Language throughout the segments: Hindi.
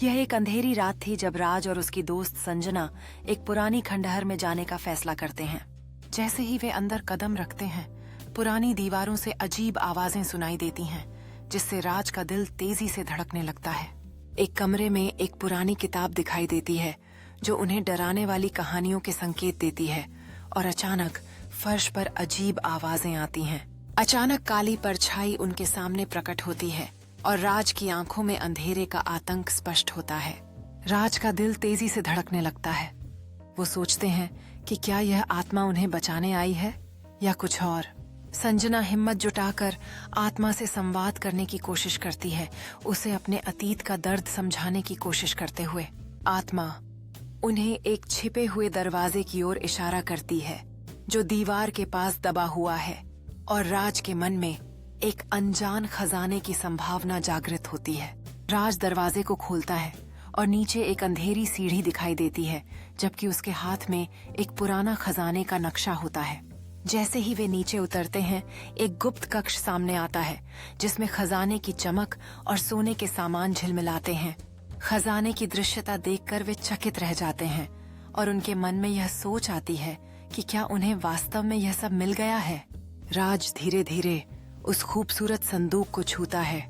यह एक अंधेरी रात थी जब राज और उसकी दोस्त संजना एक पुरानी खंडहर में जाने का फैसला करते हैं। जैसे ही वे अंदर कदम रखते हैं, पुरानी दीवारों से अजीब आवाजें सुनाई देती हैं, जिससे राज का दिल तेजी से धड़कने लगता है। एक कमरे में एक पुरानी किताब दिखाई देती है जो उन्हें डराने वाली कहानियों के संकेत देती है, और अचानक फर्श पर अजीब आवाजें आती हैं। अचानक काली परछाई उनके सामने प्रकट होती है और राज की आंखों में अंधेरे का आतंक स्पष्ट होता है। राज का दिल तेजी से धड़कने लगता है। वो सोचते हैं कि क्या यह आत्मा उन्हें बचाने आई है या कुछ और। संजना हिम्मत जुटाकर आत्मा से संवाद करने की कोशिश करती है, उसे अपने अतीत का दर्द समझाने की कोशिश करते हुए। आत्मा उन्हें एक छिपे हुए दरवाजे की ओर इशारा करती है जो दीवार के पास दबा हुआ है, और राज के मन में एक अनजान खजाने की संभावना जागृत होती है। राज दरवाजे को खोलता है और नीचे एक अंधेरी सीढ़ी दिखाई देती है, जबकि उसके हाथ में एक पुराना खजाने का नक्शा होता है। जैसे ही वे नीचे उतरते हैं, एक गुप्त कक्ष सामने आता है जिसमें खजाने की चमक और सोने के सामान झिलमिलाते हैं। खजाने की दृश्यता देखकर वे चकित रह जाते हैं और उनके मन में यह सोच आती है कि क्या उन्हें वास्तव में यह सब मिल गया है। राज धीरे धीरे उस खूबसूरत संदूक को छूता है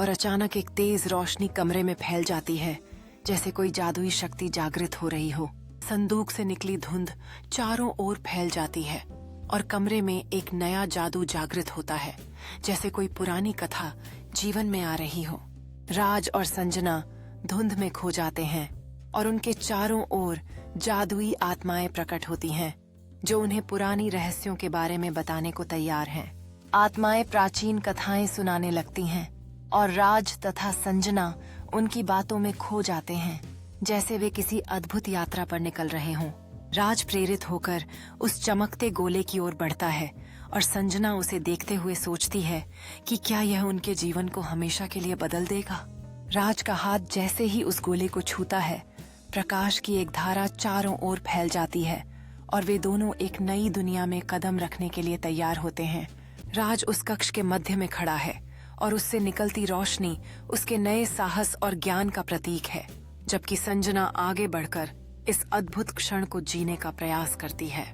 और अचानक एक तेज रोशनी कमरे में फैल जाती है, जैसे कोई जादुई शक्ति जागृत हो रही हो। संदूक से निकली धुंध चारों ओर फैल जाती है और कमरे में एक नया जादू जागृत होता है, जैसे कोई पुरानी कथा जीवन में आ रही हो। राज और संजना धुंध में खो जाते हैं और उनके चारों ओर जादुई आत्माएं प्रकट होती हैं जो उन्हें पुरानी रहस्यों के बारे में बताने को तैयार हैं। आत्माएं प्राचीन कथाएं सुनाने लगती हैं और राज तथा संजना उनकी बातों में खो जाते हैं, जैसे वे किसी अद्भुत यात्रा पर निकल रहे हों। राज प्रेरित होकर उस चमकते गोले की ओर बढ़ता है और संजना उसे देखते हुए सोचती है कि क्या यह उनके जीवन को हमेशा के लिए बदल देगा। राज का हाथ जैसे ही उस गोले को छूता है, प्रकाश की एक धारा चारों ओर फैल जाती है और वे दोनों एक नई दुनिया में कदम रखने के लिए तैयार होते हैं। राज उस कक्ष के मध्य में खड़ा है और उससे निकलती रोशनी उसके नए साहस और ज्ञान का प्रतीक है, जबकि संजना आगे बढ़कर इस अद्भुत क्षण को जीने का प्रयास करती है।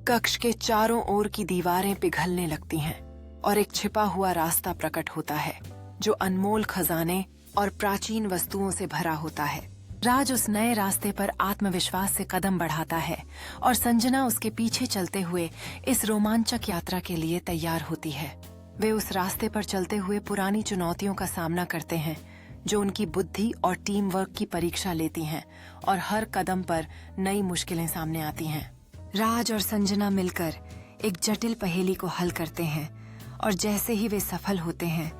कक्ष के चारों ओर की दीवारें पिघलने लगती हैं और एक छिपा हुआ रास्ता प्रकट होता है जो अनमोल खजाने और प्राचीन वस्तुओं से भरा होता है। राज उस नए रास्ते पर आत्मविश्वास से कदम बढ़ाता है और संजना उसके पीछे चलते हुए इस रोमांचक यात्रा के लिए तैयार होती है। वे उस रास्ते पर चलते हुए पुरानी चुनौतियों का सामना करते हैं जो उनकी बुद्धि और टीम वर्क की परीक्षा लेती हैं, और हर कदम पर नई मुश्किलें सामने आती हैं। राज और संजना मिलकर एक जटिल पहेली को हल करते हैं और जैसे ही वे सफल होते हैं,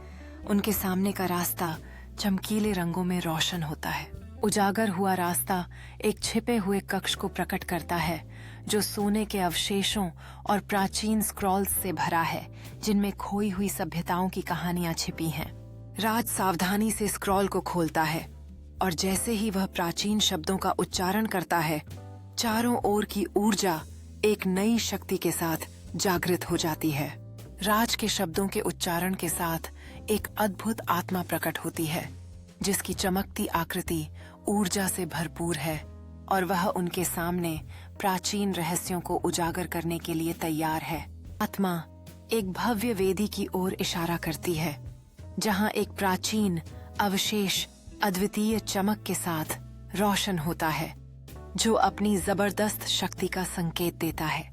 उनके सामने का रास्ता चमकीले रंगों में रोशन होता है। उजागर हुआ रास्ता एक छिपे हुए कक्ष को प्रकट करता है जो सोने के अवशेषों और प्राचीन स्क्रॉल्स से भरा है, जिनमें खोई हुई सभ्यताओं की कहानियां छिपी हैं। राज सावधानी से स्क्रॉल को खोलता है और जैसे ही वह प्राचीन शब्दों का उच्चारण करता है, चारों ओर की ऊर्जा एक नई शक्ति के साथ जागृत हो जाती है। राज के शब्दों के उच्चारण के साथ एक अद्भुत आत्मा प्रकट होती है जिसकी चमकती आकृति ऊर्जा से भरपूर है, और वह उनके सामने प्राचीन रहस्यों को उजागर करने के लिए तैयार है। आत्मा एक भव्य वेदी की ओर इशारा करती है जहां एक प्राचीन अवशेष अद्वितीय चमक के साथ रोशन होता है, जो अपनी जबरदस्त शक्ति का संकेत देता है।